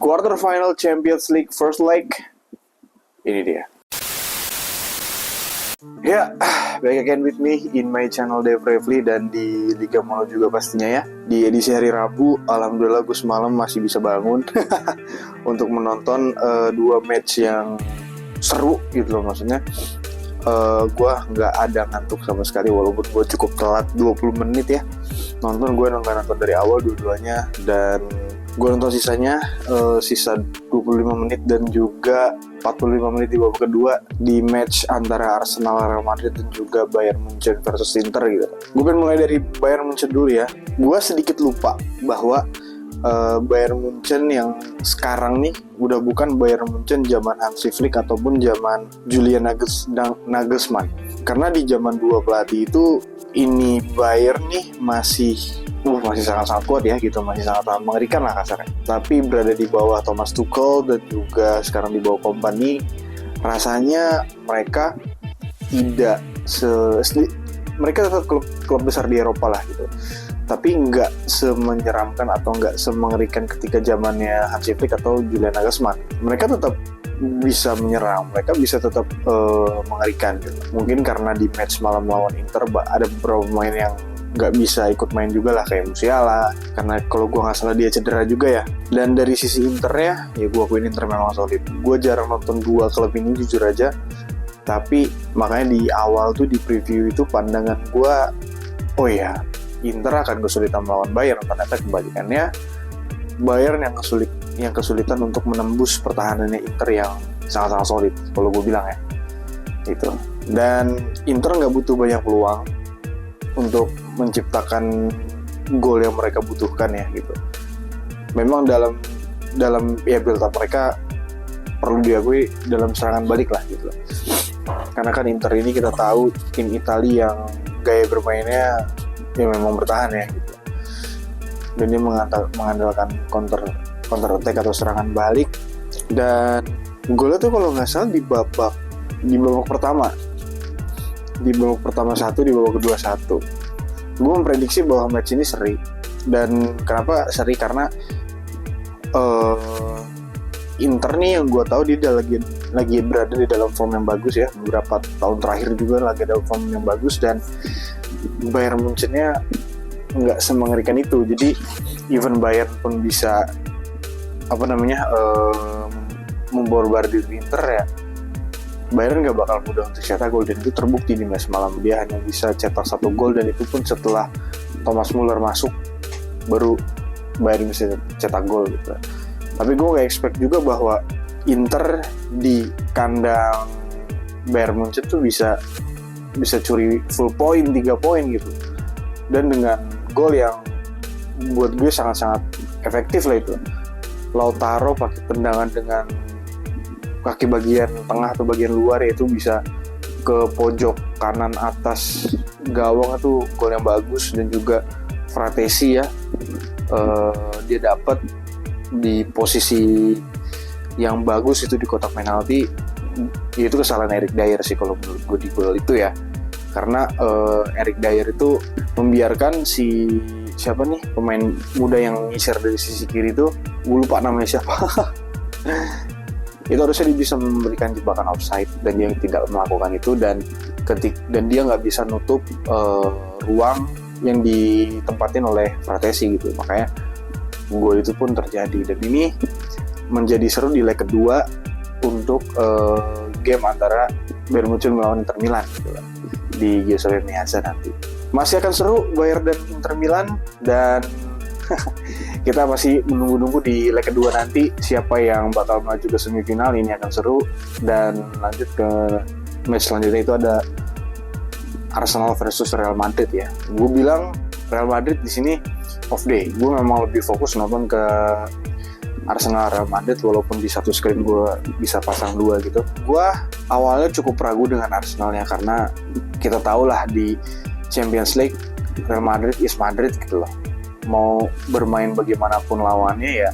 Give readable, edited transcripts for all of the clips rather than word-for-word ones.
quarter final Champions League first leg. Ini dia. Ya, back again with me in my channel Dave Revli dan di Liga Mono juga pastinya ya. Di edisi hari Rabu, alhamdulillah gue semalam masih bisa bangun untuk menonton dua match yang seru gitu loh. Maksudnya gue nggak ada ngantuk sama sekali walaupun gue cukup telat 20 menit ya. Gue nonton dari awal dua-duanya dan gue nonton sisanya sisa 25 menit dan juga 45 menit di babak kedua di match antara Arsenal, Real Madrid dan juga Bayern Munchen versus Inter gitu. Gue pengen mulai dari Bayern Munchen dulu ya. Gue sedikit lupa bahwa Bayern Munchen yang sekarang nih udah bukan Bayern Munchen zaman Hansi Flick ataupun zaman Julian Nagelsmann. Karena di zaman dua pelatih itu ini Bayern nih masih sangat-sangat kuat ya gitu, masih sangat mengerikan lah kasarnya. Tapi berada di bawah Thomas Tuchel dan juga sekarang di bawah Kompany, rasanya mereka tidak mereka tetap klub besar di Eropa lah gitu. Tapi nggak semenyeramkan atau nggak semengerikan ketika zamannya Hansi Flick atau Julian Nagelsmann. Mereka tetap bisa menyerang, mereka bisa tetap mengerikan gitu. Mungkin karena di match malam lawan Inter ada beberapa pemain yang nggak bisa ikut main juga lah, kayak Musiala, karena kalau gue nggak salah dia cedera juga ya. Dan dari sisi Internya, ya gue akuin Inter memang solid. Gue jarang nonton dua klub ini jujur aja, tapi makanya di awal tuh di preview itu pandangan gue, oh ya Inter akan kesulitan melawan Bayern. Ternyata kebalikannya, Bayern yang kesulitan untuk menembus pertahanannya Inter yang sangat-sangat solid kalau gue bilang ya gitu. Dan Inter nggak butuh banyak peluang untuk menciptakan gol yang mereka butuhkan ya gitu. Memang dalam ya build up mereka perlu diakui dalam serangan balik lah gitu. Karena kan Inter ini kita tahu tim Italia yang gaya bermainnya ya memang bertahan ya gitu. Dan dia mengandalkan counter attack atau serangan balik. Dan golnya tuh kalau nggak salah di babak pertama 1, di babak kedua 1. Gue memprediksi bahwa match ini seri. Dan kenapa seri? Karena Inter nih yang gue tahu dia lagi berada di dalam form yang bagus ya. Beberapa tahun terakhir juga lagi dalam form yang bagus, dan Bayern Munchen-nya nggak semengerikan itu. Jadi even Bayern pun bisa memborbardir Inter ya, Bayern nggak bakal mudah untuk cetak gol, dan itu terbukti di match malam. Dia hanya bisa cetak 1 gol, dan itu pun setelah Thomas Müller masuk baru Bayern bisa cetak gol gitu. Tapi gue nggak expect juga bahwa Inter di kandang Bayern Munchen tuh bisa curi full point, 3 poin gitu. Dan dengan gol yang buat gue sangat-sangat efektif lah itu. Lautaro pakai tendangan dengan kaki bagian tengah atau bagian luar, yaitu bisa ke pojok kanan atas gawang, itu gol yang bagus. Dan juga Fratesi ya, dia dapat di posisi yang bagus itu di kotak penalti. Itu kesalahan Eric Dier sih kalau menurut gue di gol itu ya, karena Eric Dier itu membiarkan pemain muda yang ngisir dari sisi kiri itu, gue lupa namanya siapa itu harusnya dia bisa memberikan jebakan offside, dan dia tidak melakukan itu, dan dia nggak bisa nutup ruang yang ditempatin oleh Fratesi gitu. Makanya gol itu pun terjadi, dan ini menjadi seru di leg kedua untuk game antara Bayern Munchen melawan Inter Milan gitu lah, di Giuseppe Meazza nanti. Masih akan seru Bayern dan Inter Milan, dan kita masih menunggu di leg kedua nanti siapa yang bakal maju ke semifinal. Ini akan seru. Dan lanjut ke match selanjutnya, itu ada Arsenal versus Real Madrid ya. Gue bilang Real Madrid di sini off day. Gue memang lebih fokus nonton ke Arsenal Real Madrid, walaupun di satu screen gue bisa pasang 2 gitu. Gue awalnya cukup ragu dengan Arsenalnya, karena kita tahu lah di Champions League Real Madrid is Madrid gitu loh. Mau bermain bagaimanapun lawannya ya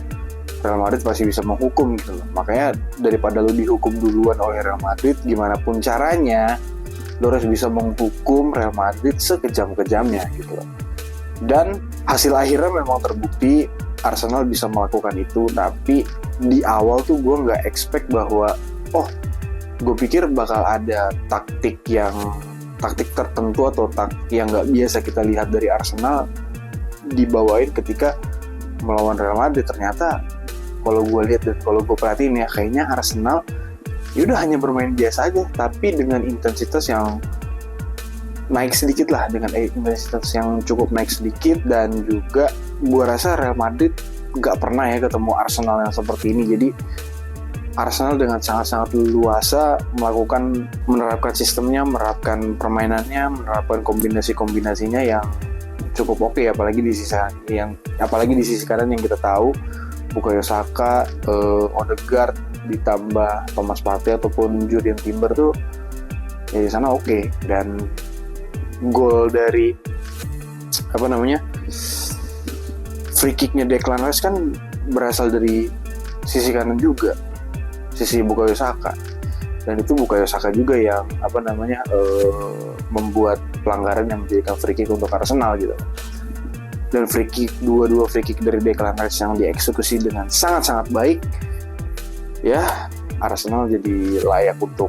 Real Madrid pasti bisa menghukum gitu loh. Makanya daripada lu dihukum duluan oleh Real Madrid, gimana pun caranya lu harus bisa menghukum Real Madrid sekejam-kejamnya gitu loh. Dan hasil akhirnya memang terbukti Arsenal bisa melakukan itu, tapi di awal tuh gue nggak expect bahwa gue pikir bakal ada taktik tertentu atau yang nggak biasa kita lihat dari Arsenal dibawain ketika melawan Real Madrid. Ternyata kalau gue lihat dan kalau gue perhatiin ya, kayaknya Arsenal yaudah hanya bermain biasa aja, tapi dengan intensitas yang naik sedikit lah, dengan intensitas yang cukup naik sedikit. Dan juga gue rasa Real Madrid gak pernah ya ketemu Arsenal yang seperti ini. Jadi Arsenal dengan sangat-sangat leluasa menerapkan sistemnya, menerapkan permainannya, menerapkan kombinasi-kombinasinya yang cukup oke, apalagi di sisi kanan yang kita tahu Bukayo Saka, Odegaard ditambah Thomas Partey ataupun Julian Timber tuh ya di sana oke. Dan gol dari free kicknya Declan Rice kan berasal dari sisi kanan juga, sisi Bukayo Saka, dan itu Bukayo Saka juga yang membuat pelanggaran yang menjadikan free kick untuk Arsenal gitu. Dan dua free kick dari Declan Rice yang dieksekusi dengan sangat-sangat baik, ya Arsenal jadi layak untuk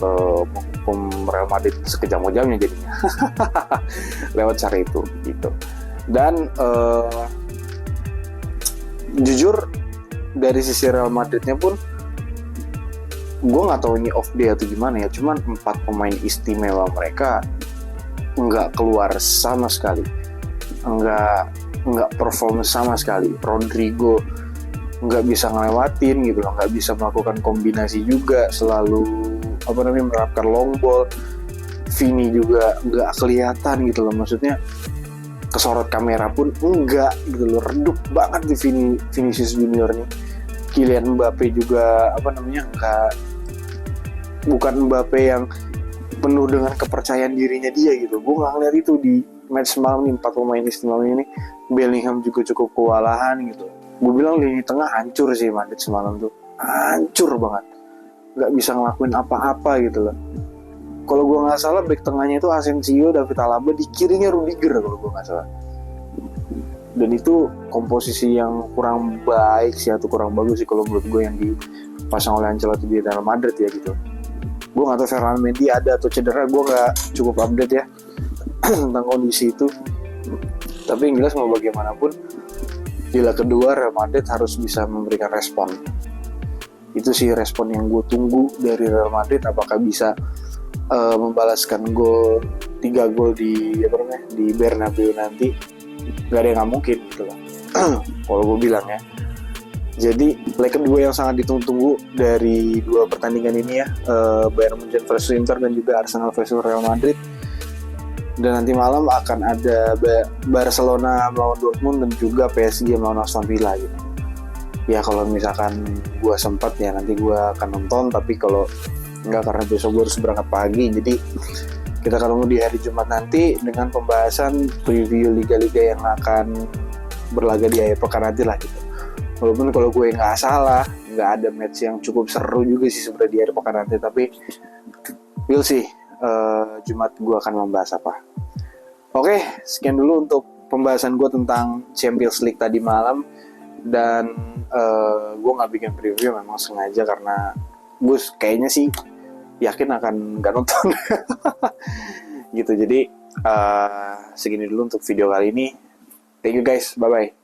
menghukum Real Madrid sekejam-kejamnya jadinya lewat cara itu gitu. Dan jujur dari sisi Real Madridnya pun gue nggak tahu ini off day atau gimana ya, cuman 4 pemain istimewa mereka nggak keluar sama sekali, nggak perform sama sekali. Rodrigo nggak bisa ngelewatin gitu loh, nggak bisa melakukan kombinasi juga, selalu menerapkan long ball. Vini juga nggak kelihatan gitu loh, maksudnya kesorot kamera pun enggak gitu loh, redup banget di Vinicius Junior nih. Kylian Mbappe juga bukan Mbappe yang penuh dengan kepercayaan dirinya dia gitu. Gue nggak ngeliat itu di match semalam nih, 4 pemain istimewa ini. Bellingham juga cukup kewalahan gitu. Gue bilang lini tengah hancur sih Madrid semalam tuh, hancur banget, nggak bisa ngelakuin apa-apa gitu loh. Kalau gue nggak salah back tengahnya itu Asensio, David Alaba, di kirinya Rudiger kalau gue nggak salah. Dan itu komposisi yang kurang baik sih, atau kurang bagus sih kalau menurut gue yang dipasang oleh Ancelotti di Real Madrid ya gitu. Gue nggak tahu Ferland Mendy ada atau cedera, gue nggak cukup update ya tentang kondisi itu. Tapi yang jelas mau bagaimanapun, di leg kedua Real Madrid harus bisa memberikan respon. Itu sih respon yang gue tunggu dari Real Madrid. Apakah bisa membalaskan 3 gol di Bernabeu nanti? Gak ada yang gak mungkin gitu lah kalau gue bilang ya. Jadi leg kedua yang sangat ditunggu dari 2 pertandingan ini ya, Bayern Munchen versus Inter dan juga Arsenal versus Real Madrid. Dan nanti malam akan ada Barcelona melawan Dortmund dan juga PSG melawan Aston Villa gitu. Ya kalau misalkan gue sempat ya nanti gue akan nonton, tapi kalau enggak karena besok gue harus berangkat pagi. Jadi kita ketemu di hari Jumat nanti dengan pembahasan preview liga-liga yang akan berlaga di akhir pekan nanti lah gitu. Walaupun kalau gue nggak salah nggak ada match yang cukup seru juga sih sebenarnya di akhir pekan nanti, tapi we'll see Jumat gue akan membahas apa. Oke, sekian dulu untuk pembahasan gue tentang Champions League tadi malam. Dan gue nggak bikin preview memang sengaja karena gue kayaknya sih yakin akan nggak nonton gitu. Jadi segini dulu untuk video kali ini. Thank you guys, bye bye.